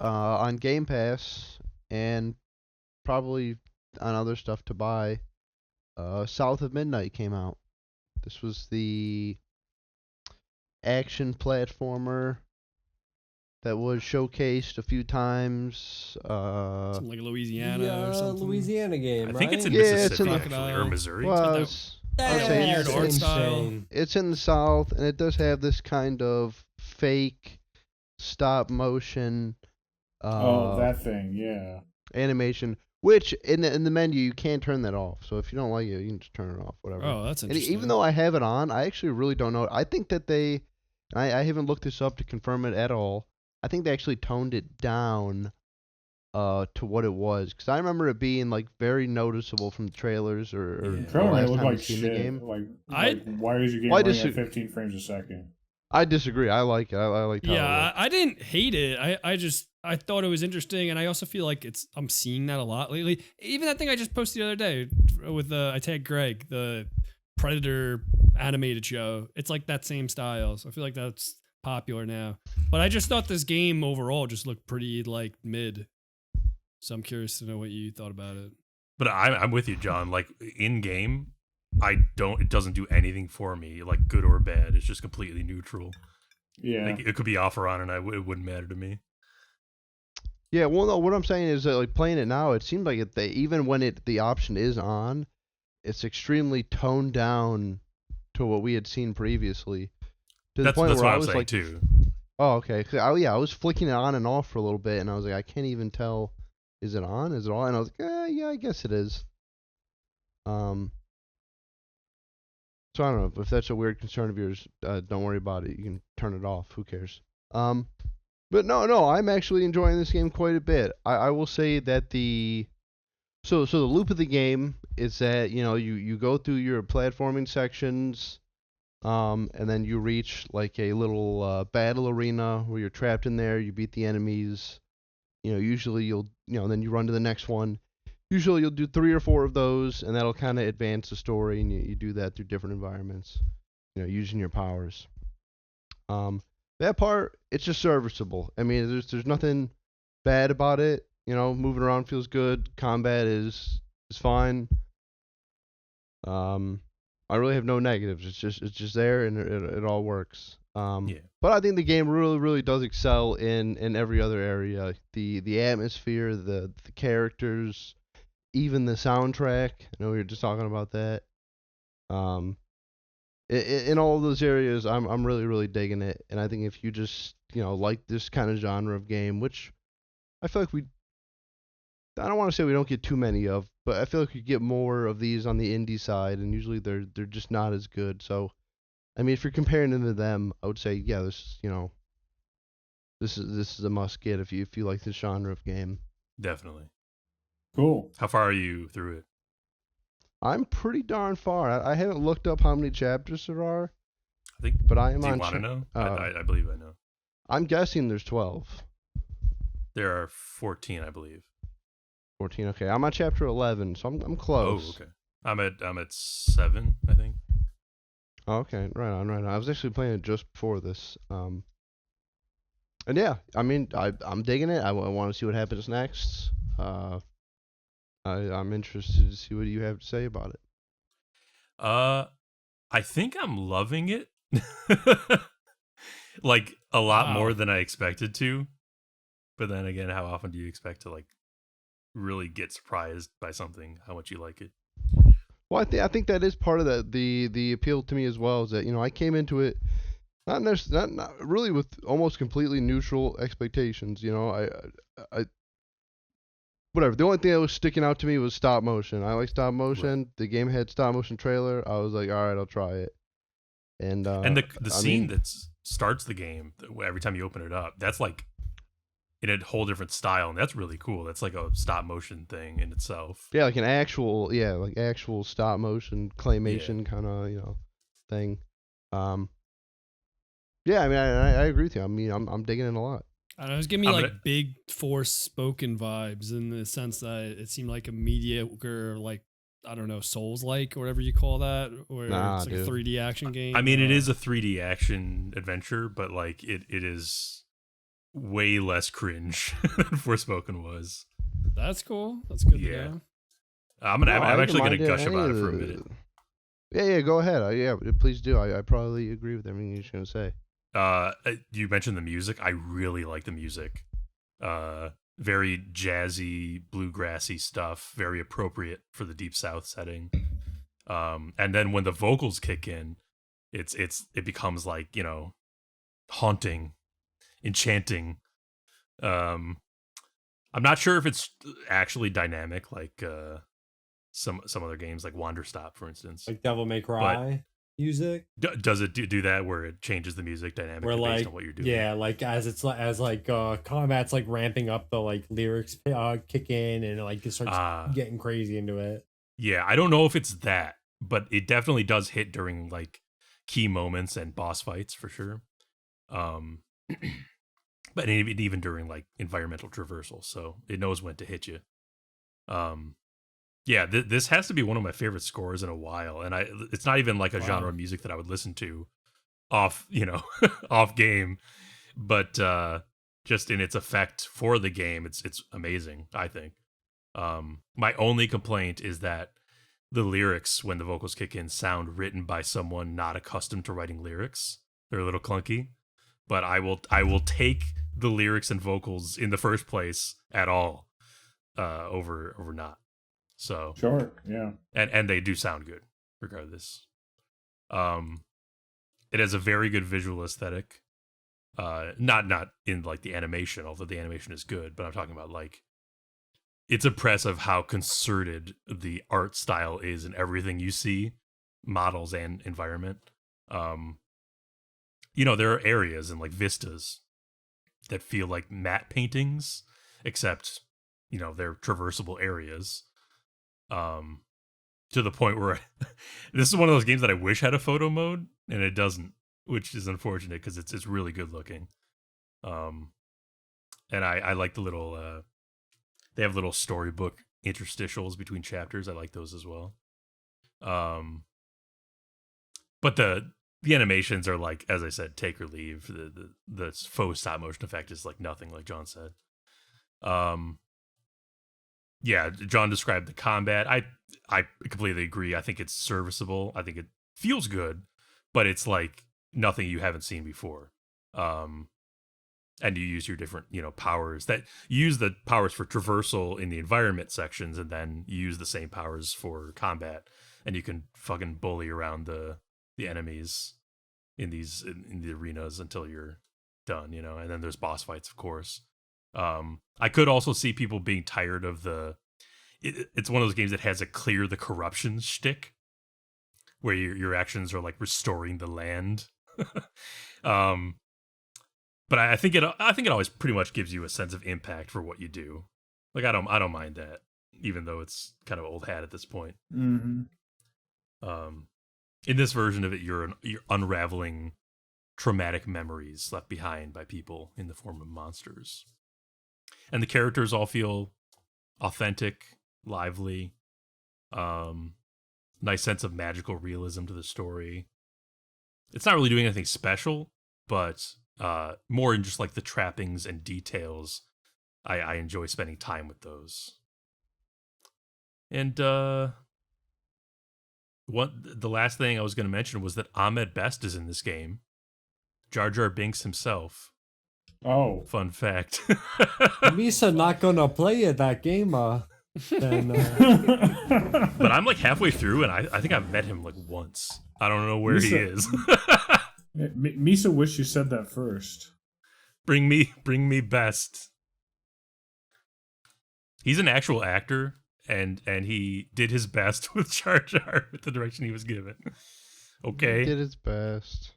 on Game Pass and probably on other stuff to buy. South of Midnight came out. This was the action platformer that was showcased a few times. Something like Louisiana or The something. Louisiana game, I right? think it's in Yeah, it's Mississippi in actually, or Missouri. Well, that- I would that say weird art style. it's in the South, and it does have this kind of fake stop motion that thing, yeah. animation, which in the menu you can turn that off. So if you don't like it, you can just turn it off, whatever. Oh, that's And interesting. even though I have it on, I actually really don't know. I think that I haven't looked this up to confirm it at all. I think they actually toned it down to what it was, because I remember it being like very noticeable from the trailers or Yeah. the Trailer last looked time like I've seen shit. the game. Why is your game Well, I running at disagree. 15 frames a second? I disagree. I like it. I like how it Yeah, looks. I didn't hate it. I thought it was interesting, and I also feel like I'm seeing that a lot lately. Even that thing I just posted the other day with I tagged Greg, the Predator animated show. It's like that same style, so I feel like that's popular now. But I just thought this game overall just looked pretty like mid. So I'm curious to know what you thought about it. But I'm with you, John. Like in game, it doesn't do anything for me, like good or bad. It's just completely neutral. Yeah. Like it could be off or on, and it wouldn't matter to me. Yeah, well, no, what I'm saying is that like playing it now, it seems like even when the option is on, it's extremely toned down to what we had seen previously. To the That's point what where I I'm was saying like, too. oh, okay. I was flicking it on and off for a little bit, and I was like, I can't even tell. Is it on? Is it on? And I was like, yeah, I guess it is. So I don't know if that's a weird concern of yours. Don't worry about it. You can turn it off. Who cares? But no, I'm actually enjoying this game quite a bit. I will say that so the loop of the game is that you go through your platforming sections, and then you reach like a little battle arena where you're trapped in there. You beat the enemies. Usually then you run to the next one. Usually you'll do 3 or 4 of those, and that'll kind of advance the story, and you do that through different environments, using your powers. That part, it's just serviceable. I mean, there's nothing bad about it. Moving around feels good. Combat is fine. I really have no negatives. It's just there, and it all works. Yeah. But I think the game really, really does excel in every other area. The atmosphere, the characters, even the soundtrack. I know we were just talking about that. In all of those areas, I'm really, really digging it. And I think if you just like this kind of genre of game, which I feel like I don't want to say we don't get too many of, but I feel like we get more of these on the indie side, and usually they're just not as good. So, I mean, if you're comparing them to them, I would say, yeah, this is a must get if you like this genre of game. Definitely. Cool. How far are you through it? I'm pretty darn far. I haven't looked up how many chapters there are, I think. but I am Do you on. want to know? I believe I know. I'm guessing there's 12. There are 14, I believe. 14. Okay, I'm on chapter 11, so I'm close. Oh, okay. I'm at 7, I think. Oh, okay, right on. I was actually playing it just before this. And yeah, I mean, I'm digging it. I want to see what happens next. I'm interested to see what you have to say about it. I think I'm loving it. Like a lot more than I expected to. But then again, how often do you expect to like really get surprised by something, how much you like it? Well, I think that is part of the appeal to me as well, is that I came into it not really with almost completely neutral expectations. I whatever. The only thing that was sticking out to me was stop motion. I like stop motion. Right. The game had stop motion trailer. I was like, all right, I'll try it. And the scene that starts the game every time you open it up, that's like in a whole different style, and that's really cool. That's like a stop motion thing in itself. Yeah, like actual stop motion claymation kind of thing. Yeah, I mean, I agree with you. I mean, I'm digging it a lot. I don't know, it was giving me like big Forspoken vibes in the sense that it seemed like a mediocre, like, I don't know, Souls-like or whatever you call that, where it's like a 3D action game. I mean, it is a 3D action adventure, but like it is way less cringe than Forspoken was. That's cool. That's good Yeah. to know. I'm No, I actually gonna didn't mind gush any about of it for a the- minute. Yeah, go ahead. Yeah, please do. I probably agree with everything you're just gonna say. You mentioned the music. I really like the music. Very jazzy, bluegrassy stuff. Very appropriate for the Deep South setting. And then when the vocals kick in, it becomes like, you know, haunting, enchanting. I'm not sure if it's actually dynamic like some other games like Wanderstop, for instance. Like Devil May Cry music, Does it do that where it changes the music dynamically where based like on what you're doing? yeah, like as combat's like ramping up, the like lyrics kick in and like it starts getting crazy into it. Yeah, I don't know if it's that, but it definitely does hit during like key moments and boss fights for sure. But even during like environmental traversal, so it knows when to hit you. Yeah, this has to be one of my favorite scores in a while, and it's not even like a genre of music that I would listen to off, you know, off game, but just in its effect for the game, it's amazing, I think. My only complaint is that the lyrics, when the vocals kick in, sound written by someone not accustomed to writing lyrics. They're a little clunky, but I will take the lyrics and vocals in the first place at all over not. So Sure, yeah. and they do sound good regardless. It has a very good visual aesthetic. Not in like the animation, although the animation is good, but I'm talking about like it's impressive how concerted the art style is in everything you see, models and environment. You know, there are areas and like vistas that feel like matte paintings, except, you know, they're traversable areas. To the point where this is one of those games that I wish had a photo mode, and it doesn't, which is unfortunate because it's really good looking. And I like the little they have little storybook interstitials between chapters. I like those as well. But the animations are like, as I said, take or leave. The faux stop motion effect is like nothing, like John said. Yeah, John described the combat. I completely agree. I think it's serviceable. I think it feels good, but it's like nothing you haven't seen before. And you use your different, you know, powers. That you use the powers for traversal in the environment sections, and then you use the same powers for combat, and you can fucking bully around the enemies in the arenas until you're done, you know. And then there's boss fights, of course. I could also see people being tired of it's one of those games that has a clear the corruption shtick, where your actions are like restoring the land. But I think it always pretty much gives you a sense of impact for what you do. Like I don't mind that, even though it's kind of old hat at this point. Mm-hmm. In this version of it, you're unraveling traumatic memories left behind by people in the form of monsters. And the characters all feel authentic, lively, nice sense of magical realism to the story. It's not really doing anything special, but more in just like the trappings and details. I enjoy spending time with those. And the last thing I was going to mention was that Ahmed Best is in this game. Jar Jar Binks himself. Oh, Fun fact. Misa not gonna play it that game. Then, But I'm like halfway through, and I think I've met him like once. I don't know where he is. Misa wish you said that first. Bring me Best. He's an actual actor, and he did his best with Jar Jar with the direction he was given. Okay. He did his best.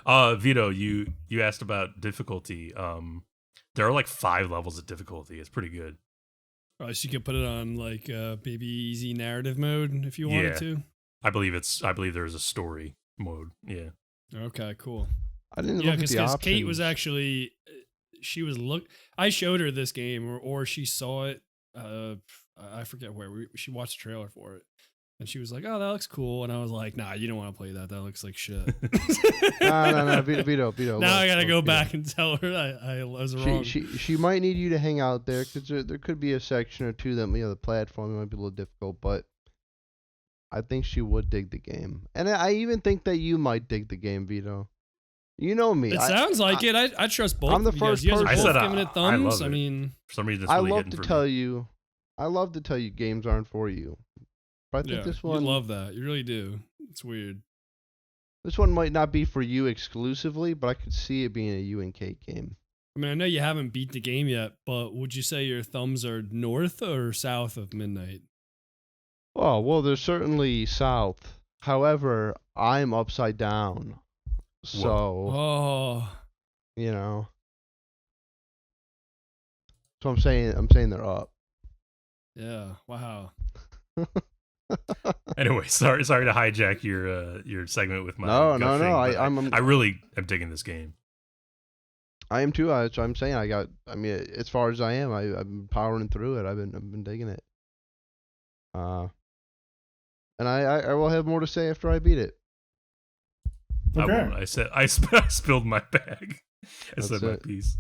Vito, you asked about difficulty. There are like 5 levels of difficulty. It's pretty good. Probably so you could put it on like maybe easy narrative mode if you wanted to. I believe there's a story mode. Yeah. Okay, cool. I didn't Yeah, look at the because options. Kate was actually I showed her this game or she saw it. I forget where she watched the trailer for it. And she was like, "Oh, that looks cool." And I was like, "Nah, you don't want to play that. That looks like shit." No, Vito. Now I gotta go back and tell her I was wrong. She might need you to hang out there because there could be a section or two that the platform might be a little difficult, but I think she would dig the game, and I even think that you might dig the game, Vito. You know me. It sounds like it. I trust both. I'm the of you guys. first You guys are person. both I said giving it I thumbs. love I it. mean, For some reason, it's I really love hitting to for tell me. you. I love to tell you games aren't for you. But I think this one. you love that. You really do. It's weird. This one might not be for you exclusively, but I could see it being a you and Kate game. I mean, I know you haven't beat the game yet, but would you say your thumbs are north or south of midnight? Oh, well, they're certainly south. However, I'm upside down. So, Oh, you know. So I'm saying they're up. yeah. Wow. Anyway, sorry to hijack your segment with my No. gushing, but I'm I really am digging this game. I am too. That's what I'm saying. I mean, as far as I am, I've been powering through it. I've been digging it. And I will have more to say after I beat it. I Okay. won't. I spilled my bag. I said my piece.